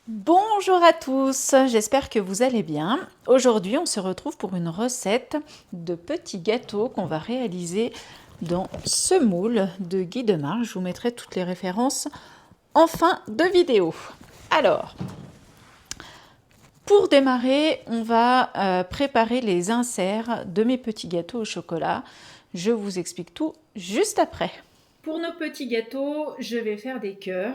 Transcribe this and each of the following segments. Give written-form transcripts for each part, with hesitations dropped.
Bonjour à tous, j'espère que vous allez bien. Aujourd'hui, on se retrouve pour une recette de petits gâteaux qu'on va réaliser dans ce moule de Guy Demar. Je vous mettrai toutes les références en fin de vidéo. Alors, pour démarrer, on va préparer les inserts de mes petits gâteaux au chocolat. Je vous explique tout juste après. Pour nos petits gâteaux, je vais faire des cœurs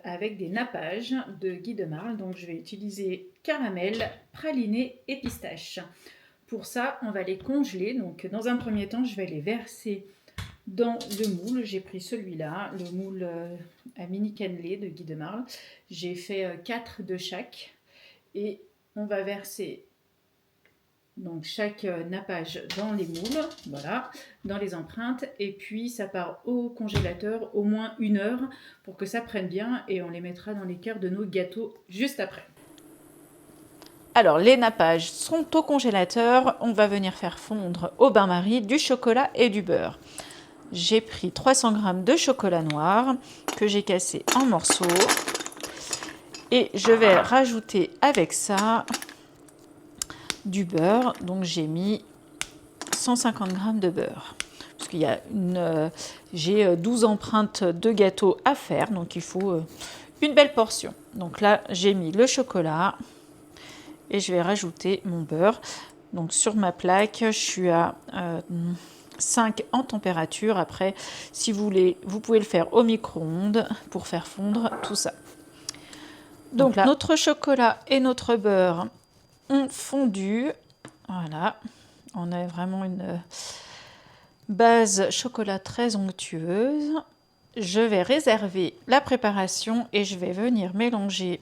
avec des nappages de Guy de Marle. Donc je vais utiliser caramel, praliné et pistache. Pour ça, on va les congeler. Donc dans un premier temps, je vais les verser dans le moule. J'ai pris celui-là, le moule à mini cannelé de Guy de Marle. J'ai fait 4 de chaque. Et on va verser donc chaque nappage dans les moules, voilà, dans les empreintes, et puis ça part au congélateur au moins 1 heure pour que ça prenne bien, et on les mettra dans les cœurs de nos gâteaux juste après. Alors les nappages sont au congélateur, on va venir faire fondre au bain-marie du chocolat et du beurre. J'ai pris 300 g de chocolat noir que j'ai cassé en morceaux, et je vais rajouter avec ça du beurre, donc j'ai mis 150 g de beurre. Parce qu'il y a j'ai 12 empreintes de gâteau à faire, donc il faut une belle portion. Donc là, j'ai mis le chocolat et je vais rajouter mon beurre. Donc sur ma plaque, je suis à 5 en température. Après, si vous voulez, vous pouvez le faire au micro-ondes pour faire fondre tout ça. Donc là, notre chocolat et notre beurre ont fondu. Voilà, on a vraiment une base chocolat très onctueuse. Je vais réserver la préparation et je vais venir mélanger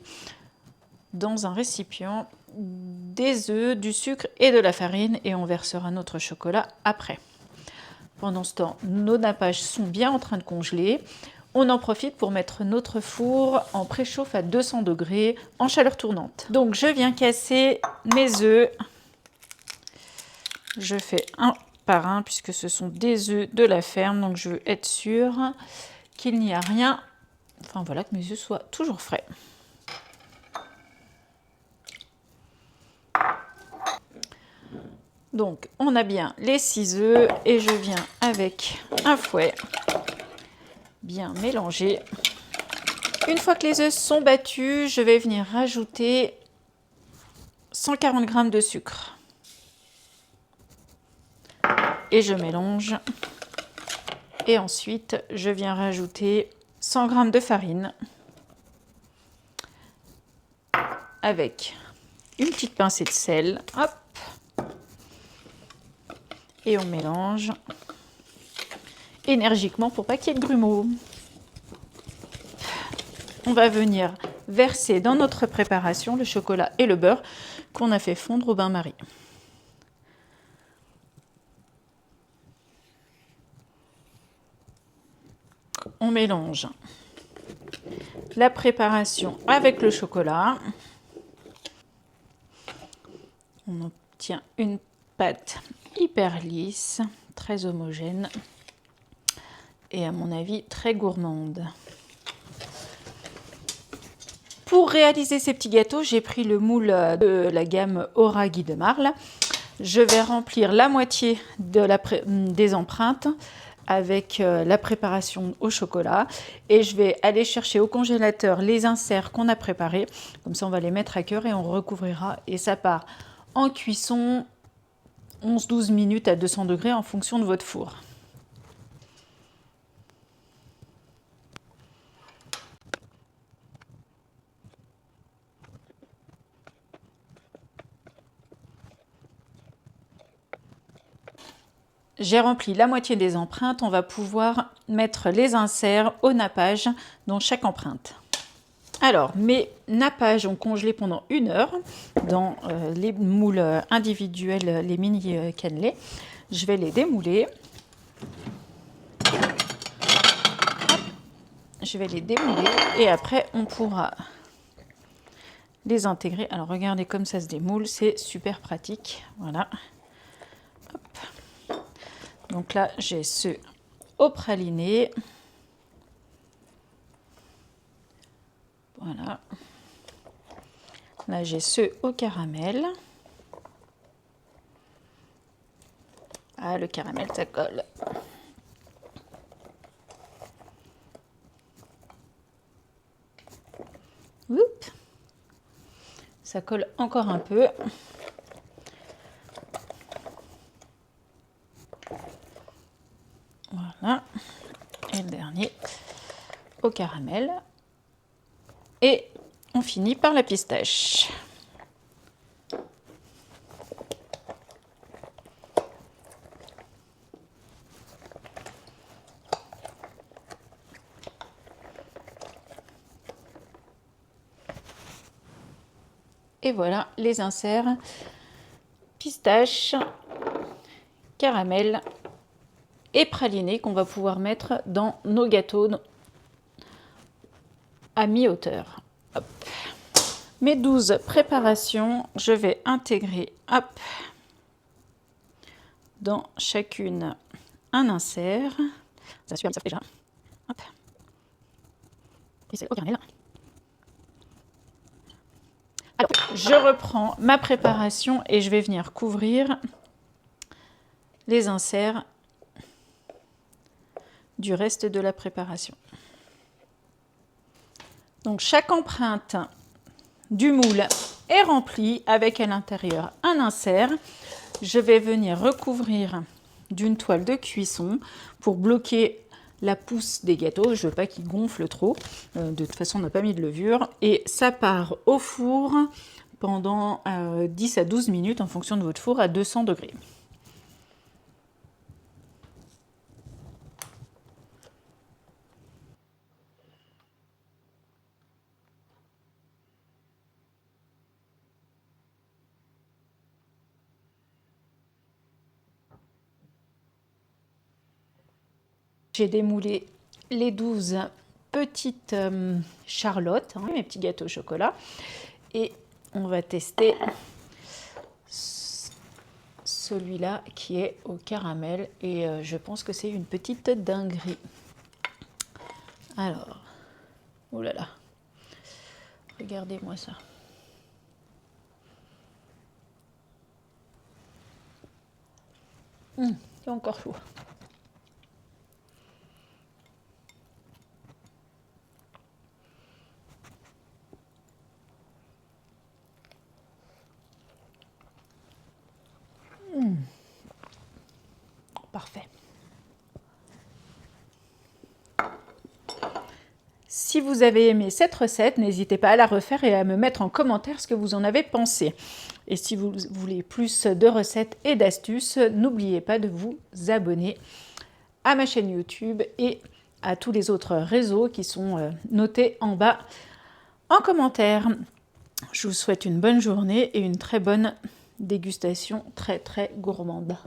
dans un récipient des œufs, du sucre et de la farine, et on versera notre chocolat après. Pendant ce temps, nos nappages sont bien en train de congeler. On en profite pour mettre notre four en préchauffe à 200 degrés en chaleur tournante. Donc je viens casser mes œufs. Je fais un par un puisque ce sont des œufs de la ferme, donc je veux être sûre qu'il n'y a rien, enfin voilà, que mes œufs soient toujours frais. Donc on a bien les 6 œufs et je viens avec un fouet bien mélanger. Une fois que les œufs sont battus, je vais venir rajouter 140 g de sucre et je mélange. Et ensuite, je viens rajouter 100 g de farine avec une petite pincée de sel. Hop. Et on mélange énergiquement pour pas qu'il y ait de grumeaux. On va venir verser dans notre préparation le chocolat et le beurre qu'on a fait fondre au bain-marie. On mélange la préparation avec le chocolat. On obtient une pâte hyper lisse, très homogène et à mon avis très gourmande. Pour réaliser ces petits gâteaux, j'ai pris le moule de la gamme Aura Guy de Marle. Je vais remplir la moitié des empreintes avec la préparation au chocolat et je vais aller chercher au congélateur les inserts qu'on a préparés. Comme ça, on va les mettre à cœur et on recouvrira et ça part en cuisson 11-12 minutes à 200 degrés en fonction de votre four. J'ai rempli la moitié des empreintes, on va pouvoir mettre les inserts au nappage dans chaque empreinte. Alors, mes nappages ont congelé pendant 1 heure dans les moules individuels, les mini cannelés. Je vais les démouler. Je vais les démouler et après on pourra les intégrer. Alors regardez comme ça se démoule, c'est super pratique. Voilà. Hop. Donc là, j'ai ceux au praliné. Voilà. Là, j'ai ceux au caramel. Ah, le caramel, ça colle. Oups. Ça colle encore un peu. Voilà. Et le dernier au caramel. Et on finit par la pistache. Et voilà les inserts pistache, caramel et praliné qu'on va pouvoir mettre dans nos gâteaux à mi-hauteur. Mes 12 préparations, je vais intégrer dans chacune un insert. Ça suit, ça fait déjà. Hop. Et c'est au caramel. Alors, je reprends ma préparation et je vais venir couvrir les inserts du reste de la préparation. Donc chaque empreinte du moule est remplie avec à l'intérieur un insert. Je vais venir recouvrir d'une toile de cuisson pour bloquer la pousse des gâteaux. Je ne veux pas qu'ils gonflent trop. De toute façon, on n'a pas mis de levure. Et ça part au four pendant 10 à 12 minutes en fonction de votre four à 200 degrés. J'ai démoulé les 12 petites charlottes, mes petits gâteaux au chocolat. Et on va tester celui-là qui est au caramel. Et je pense que c'est une petite dinguerie. Alors, oh là là, regardez-moi ça. C'est encore chaud. Parfait. Si vous avez aimé cette recette, n'hésitez pas à la refaire et à me mettre en commentaire ce que vous en avez pensé. Et si vous voulez plus de recettes et d'astuces, n'oubliez pas de vous abonner à ma chaîne YouTube et à tous les autres réseaux qui sont notés en bas en commentaire. Je vous souhaite une bonne journée et une très bonne dégustation très gourmande.